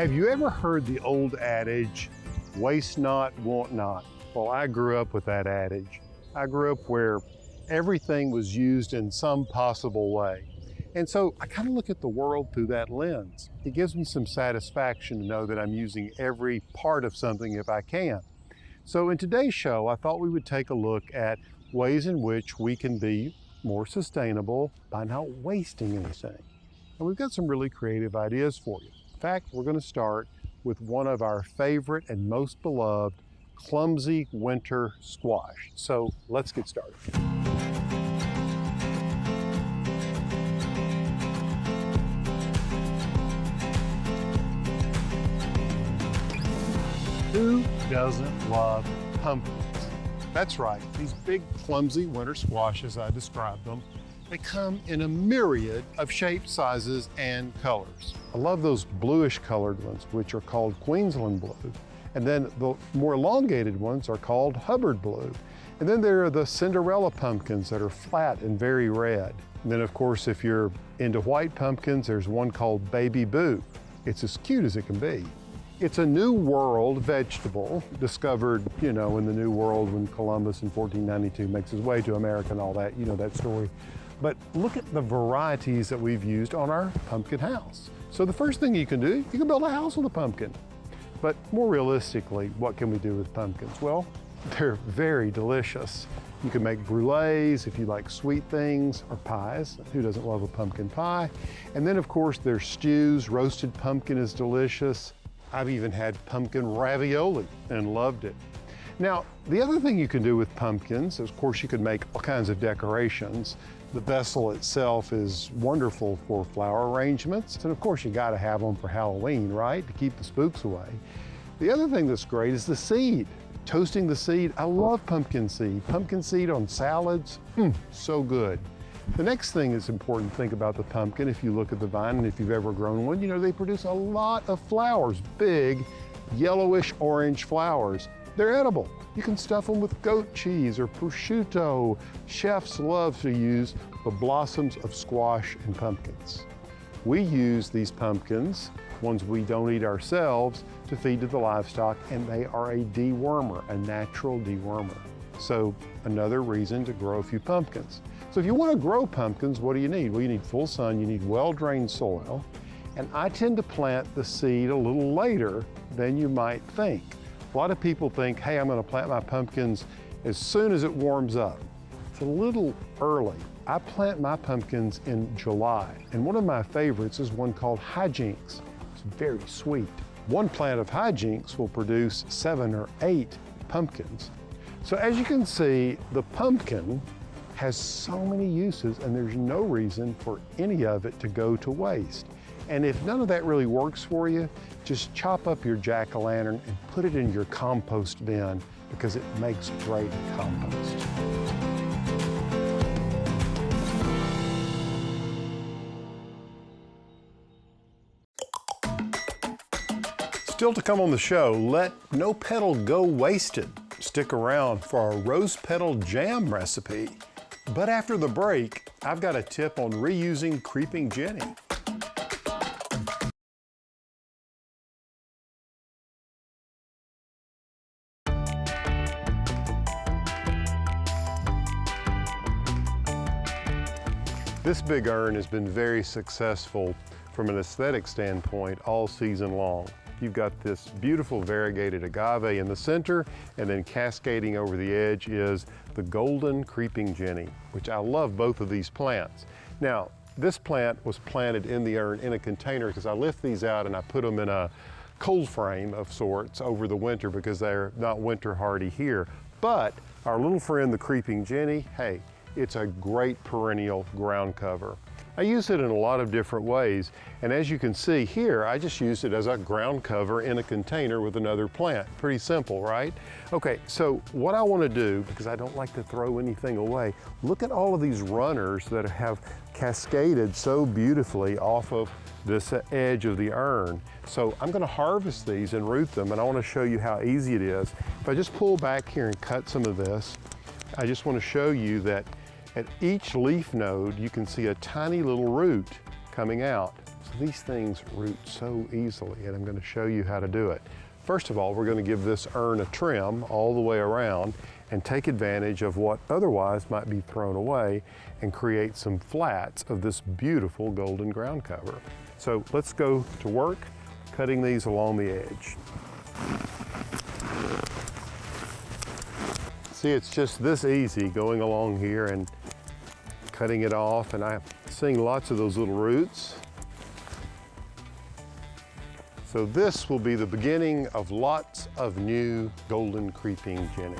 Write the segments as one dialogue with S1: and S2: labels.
S1: Have you ever heard the old adage, waste not, want not? Well, I grew up with that adage. I grew up where everything was used in some possible way. And so I kind of look at the world through that lens. It gives me some satisfaction to know that I'm using every part of something if I can. So in today's show, I thought we would take a look at ways in which we can be more sustainable by not wasting anything. And we've got some really creative ideas for you. In fact, we're going to start with one of our favorite and most beloved clumsy winter squash. So let's get started. Who doesn't love pumpkins? That's right, these big clumsy winter squashes, I described them, they come in a myriad of shapes, sizes, and colors. I love those bluish colored ones, which are called Queensland blue. And then the more elongated ones are called Hubbard blue. And then there are the Cinderella pumpkins that are flat and very red. And then of course, if you're into white pumpkins, there's one called Baby Boo. It's as cute as it can be. It's a New World vegetable discovered, in the New World when Columbus in 1492 makes his way to America and all that, that story. But look at the varieties that we've used on our pumpkin house. So the first thing you can do, you can build a house with a pumpkin. But more realistically, what can we do with pumpkins? Well, they're very delicious. You can make brulees if you like sweet things, or pies. Who doesn't love a pumpkin pie? And then of course there's stews. Roasted pumpkin is delicious. I've even had pumpkin ravioli and loved it. Now, the other thing you can do with pumpkins, of course, you can make all kinds of decorations. The vessel itself is wonderful for flower arrangements. And of course, you gotta have them for Halloween, right? To keep the spooks away. The other thing that's great is the seed. Toasting the seed, I love pumpkin seed. Pumpkin seed on salads, so good. The next thing that's important to think about the pumpkin, if you look at the vine and if you've ever grown one, they produce a lot of flowers, big, yellowish orange flowers. They're edible. You can stuff them with goat cheese or prosciutto. Chefs love to use the blossoms of squash and pumpkins. We use these pumpkins, ones we don't eat ourselves, to feed to the livestock, and they are a dewormer, a natural dewormer. So another reason to grow a few pumpkins. So if you want to grow pumpkins, what do you need? Well, you need full sun, you need well-drained soil, and I tend to plant the seed a little later than you might think. A lot of people think, hey, I'm going to plant my pumpkins as soon as it warms up. It's a little early. I plant my pumpkins in July, and one of my favorites is one called hijinks. It's very sweet. One plant of hijinks will produce 7 or 8 pumpkins. So as you can see, the pumpkin has so many uses, and there's no reason for any of it to go to waste. And if none of that really works for you, just chop up your jack-o'-lantern and put it in your compost bin, because it makes great compost. Still to come on the show, let no petal go wasted. Stick around for our rose petal jam recipe. But after the break, I've got a tip on reusing creeping Jenny. This big urn has been very successful from an aesthetic standpoint all season long. You've got this beautiful variegated agave in the center, and then cascading over the edge is the golden creeping Jenny, which I love both of these plants. Now, this plant was planted in the urn in a container because I lift these out and I put them in a cold frame of sorts over the winter because they're not winter hardy here. But our little friend, the creeping Jenny, hey, it's a great perennial ground cover. I use it in a lot of different ways, and as you can see here, I just used it as a ground cover in a container with another plant. Pretty simple, right? Okay, so what I want to do, because I don't like to throw anything away, look at all of these runners that have cascaded so beautifully off of this edge of the urn. So I'm going to harvest these and root them, and I want to show you how easy it is. If I just pull back here and cut some of this, I just want to show you that at each leaf node, you can see a tiny little root coming out. These things root so easily, and I'm going to show you how to do it. First of all, we're going to give this urn a trim all the way around and take advantage of what otherwise might be thrown away and create some flats of this beautiful golden ground cover. So let's go to work cutting these along the edge. See, it's just this easy going along here and cutting it off, and I'm seeing lots of those little roots. So this will be the beginning of lots of new golden creeping jenny.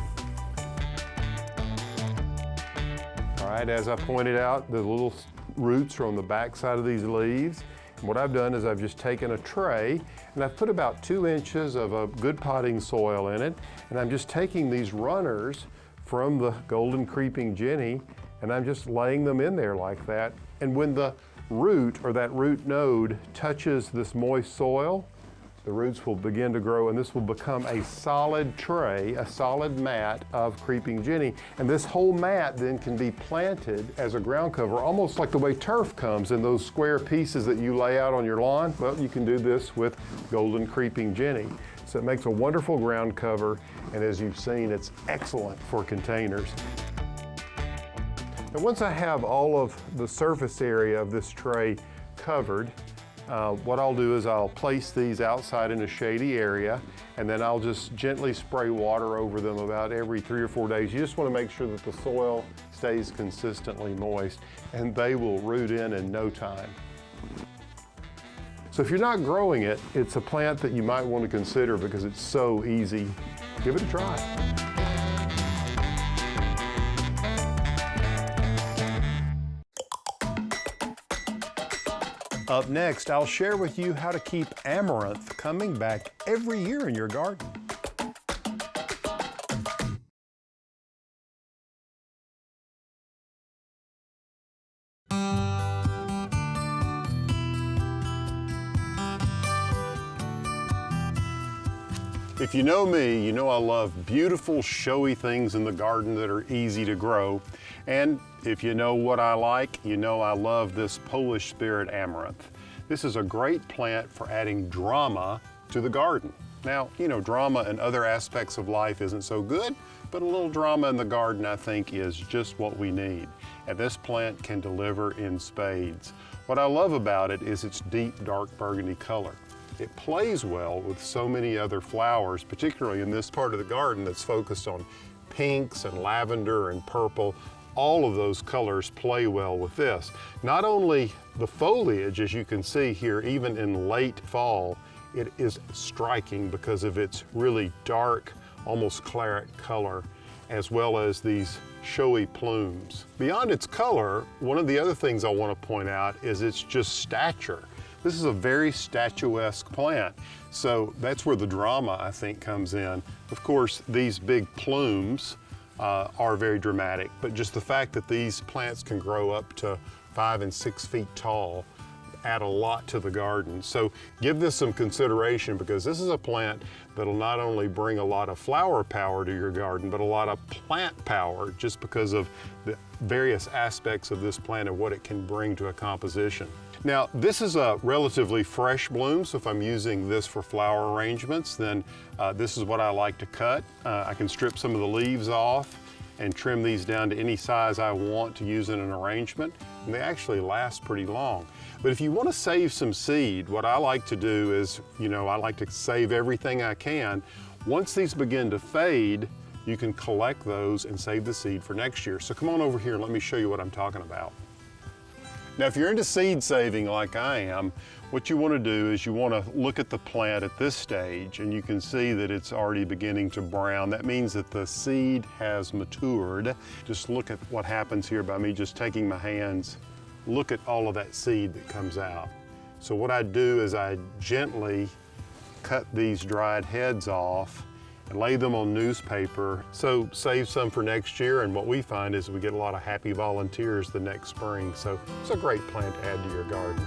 S1: All right, as I pointed out, the little roots are on the back side of these leaves. And what I've done is I've just taken a tray and I've put about 2 inches of a good potting soil in it, and I'm just taking these runners from the golden creeping jenny and I'm just laying them in there like that. And when the root or that root node touches this moist soil, the roots will begin to grow, and this will become a solid tray, a solid mat of creeping jenny. And this whole mat then can be planted as a ground cover, almost like the way turf comes in those square pieces that you lay out on your lawn. Well, you can do this with golden creeping jenny. So it makes a wonderful ground cover, and as you've seen, it's excellent for containers. And once I have all of the surface area of this tray covered, what I'll do is I'll place these outside in a shady area, and then I'll just gently spray water over them about every 3 or 4 days. You just want to make sure that the soil stays consistently moist, and they will root in no time. So if you're not growing it, it's a plant that you might want to consider because it's so easy. Give it a try. Up next, I'll share with you how to keep amaranth coming back every year in your garden. If you know me, you know I love beautiful, showy things in the garden that are easy to grow. And if you know what I like, you know I love this Polish Spirit amaranth. This is a great plant for adding drama to the garden. Now, you know, drama in other aspects of life isn't so good, but a little drama in the garden, I think, is just what we need. And this plant can deliver in spades. What I love about it is its deep, dark burgundy color. It plays well with so many other flowers, particularly in this part of the garden that's focused on pinks and lavender and purple. All of those colors play well with this. Not only the foliage, as you can see here, even in late fall, it is striking because of its really dark, almost claret color, as well as these showy plumes. Beyond its color, one of the other things I want to point out is its just stature. This is a very statuesque plant, so that's where the drama, I think, comes in. Of course, these big plumes are very dramatic, but just the fact that these plants can grow up to 5 and 6 feet tall add a lot to the garden. So give this some consideration, because this is a plant that'll not only bring a lot of flower power to your garden, but a lot of plant power, just because of the various aspects of this plant and what it can bring to a composition. Now, this is a relatively fresh bloom, so if I'm using this for flower arrangements, then this is what I like to cut. I can strip some of the leaves off and trim these down to any size I want to use in an arrangement, and they actually last pretty long. But if you want to save some seed, what I like to do is, you know, I like to save everything I can. Once these begin to fade, you can collect those and save the seed for next year. So come on over here and let me show you what I'm talking about. Now, if you're into seed saving like I am, what you want to do is you want to look at the plant at this stage, and you can see that it's already beginning to brown. That means that the seed has matured. Just look at what happens here by me just taking my hands. Look at all of that seed that comes out. So what I do is I gently cut these dried heads off and lay them on newspaper. So save some for next year, and what we find is we get a lot of happy volunteers the next spring. So it's a great plant to add to your garden.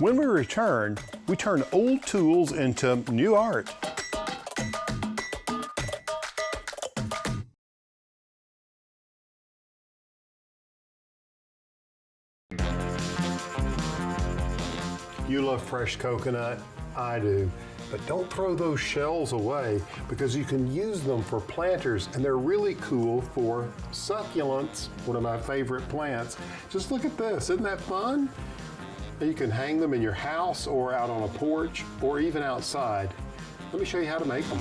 S1: When we return, we turn old tools into new art. You love fresh coconut? I do. But don't throw those shells away because you can use them for planters and they're really cool for succulents, one of my favorite plants. Just look at this, isn't that fun? You can hang them in your house or out on a porch or even outside. Let me show you how to make them.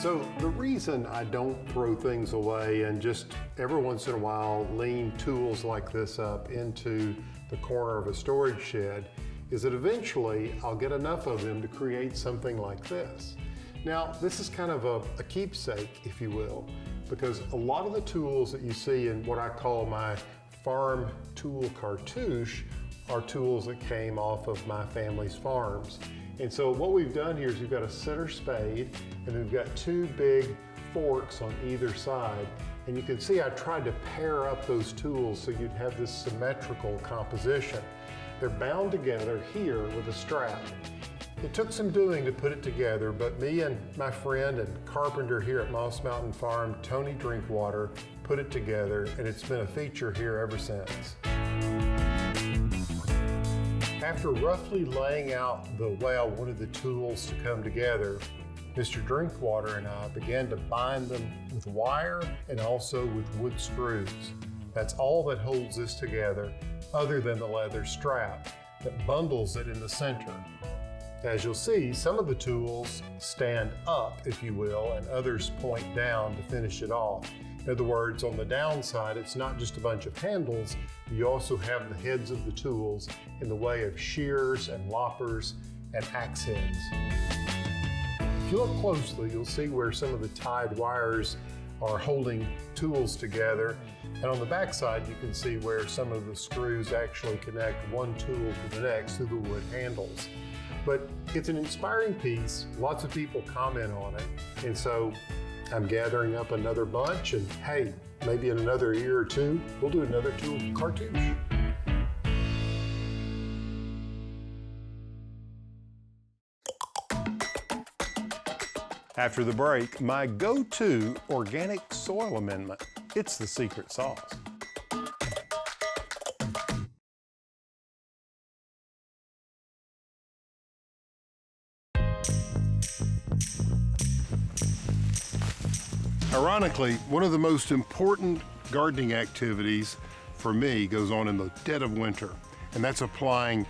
S1: So the reason I don't throw things away and just every once in a while lean tools like this up into the corner of a storage shed is that eventually I'll get enough of them to create something like this. Now, this is kind of a keepsake, if you will, because a lot of the tools that you see in what I call my farm tool cartouche are tools that came off of my family's farms. And so what we've done here is we've got a center spade and we've got two big forks on either side. And you can see I tried to pair up those tools so you'd have this symmetrical composition. They're bound together here with a strap. It took some doing to put it together, but me and my friend and carpenter here at Moss Mountain Farm, Tony Drinkwater, put it together, and it's been a feature here ever since. After roughly laying out the way I wanted the tools to come together, Mr. Drinkwater and I began to bind them with wire and also with wood screws. That's all that holds this together, other than the leather strap that bundles it in the center. As you'll see, some of the tools stand up, if you will, and others point down to finish it off. In other words, on the downside, it's not just a bunch of handles, you also have the heads of the tools in the way of shears and loppers and axe heads. If you look closely, you'll see where some of the tied wires are holding tools together. And on the back side, you can see where some of the screws actually connect one tool to the next through the wood handles. But it's an inspiring piece. Lots of people comment on it. And so I'm gathering up another bunch, and hey, maybe in another year or two, we'll do another tool cartouche. After the break, my go-to organic soil amendment. It's the secret sauce. Ironically, one of the most important gardening activities for me goes on in the dead of winter, and that's applying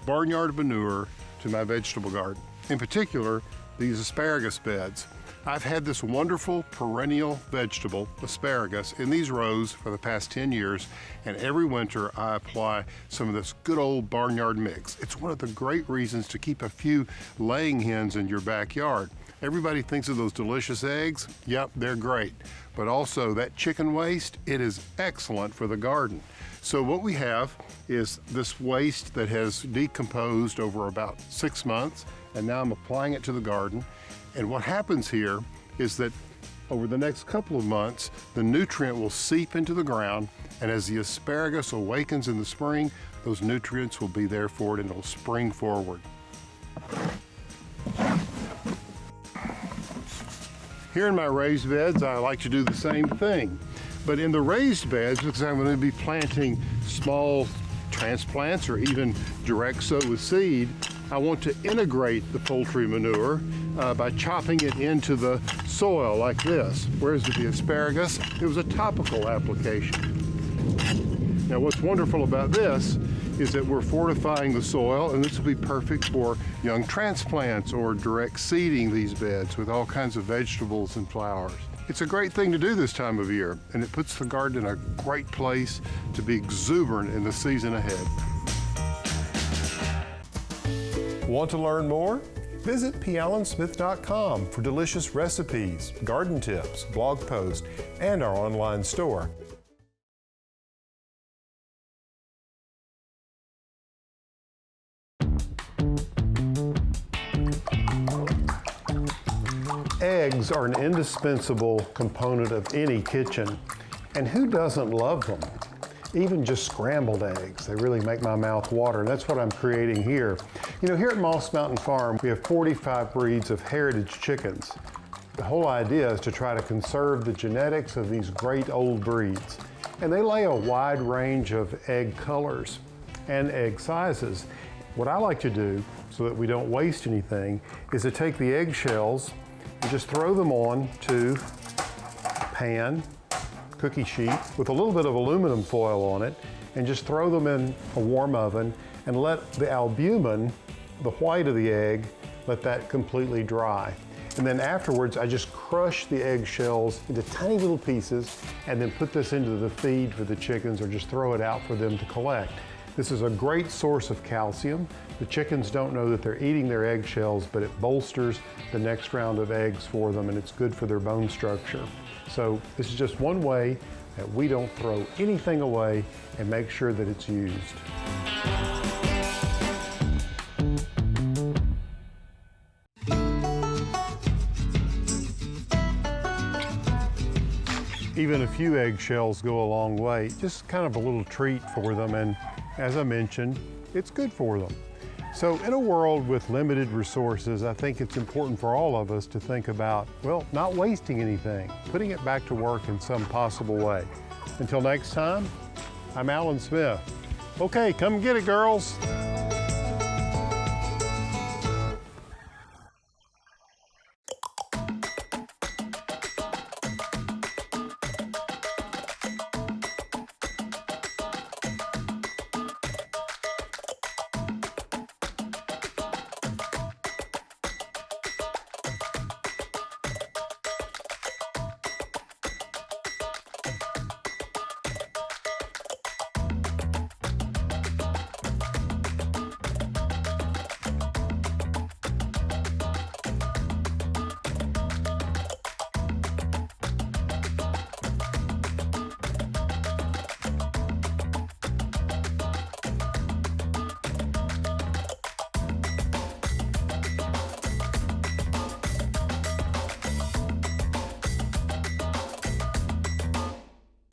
S1: barnyard manure to my vegetable garden. In particular, these asparagus beds. I've had this wonderful perennial vegetable, asparagus, in these rows for the past 10 years, and every winter I apply some of this good old barnyard mix. It's one of the great reasons to keep a few laying hens in your backyard. Everybody thinks of those delicious eggs. Yep, they're great. But also that chicken waste, it is excellent for the garden. So what we have is this waste that has decomposed over about 6 months, and now I'm applying it to the garden. And what happens here is that over the next couple of months, the nutrient will seep into the ground, and as the asparagus awakens in the spring, those nutrients will be there for it and it'll spring forward. Here in my raised beds, I like to do the same thing. But in the raised beds, because I'm going to be planting small transplants or even direct sow with seed, I want to integrate the poultry manure by chopping it into the soil like this. Whereas with the asparagus, it was a topical application. Now what's wonderful about this is that we're fortifying the soil, and this will be perfect for young transplants or direct seeding these beds with all kinds of vegetables and flowers. It's a great thing to do this time of year, and it puts the garden in a great place to be exuberant in the season ahead. Want to learn more? Visit pallansmith.com for delicious recipes, garden tips, blog posts, and our online store. Eggs are an indispensable component of any kitchen, and who doesn't love them? Even just scrambled eggs, they really make my mouth water, and that's what I'm creating here. You know, here at Moss Mountain Farm, we have 45 breeds of heritage chickens. The whole idea is to try to conserve the genetics of these great old breeds. And they lay a wide range of egg colors and egg sizes. What I like to do, so that we don't waste anything, is to take the eggshells and just throw them on to a pan, cookie sheet, with a little bit of aluminum foil on it, and just throw them in a warm oven and let the albumin, the white of the egg, let that completely dry. And then afterwards, I just crush the eggshells into tiny little pieces and then put this into the feed for the chickens or just throw it out for them to collect. This is a great source of calcium. The chickens don't know that they're eating their eggshells, but it bolsters the next round of eggs for them, and it's good for their bone structure. So this is just one way that we don't throw anything away and make sure that it's used. Even a few eggshells go a long way, just kind of a little treat for them, and as I mentioned, it's good for them. So in a world with limited resources, I think it's important for all of us to think about, well, not wasting anything, putting it back to work in some possible way. Until next time, I'm Alan Smith. Okay, come get it, girls.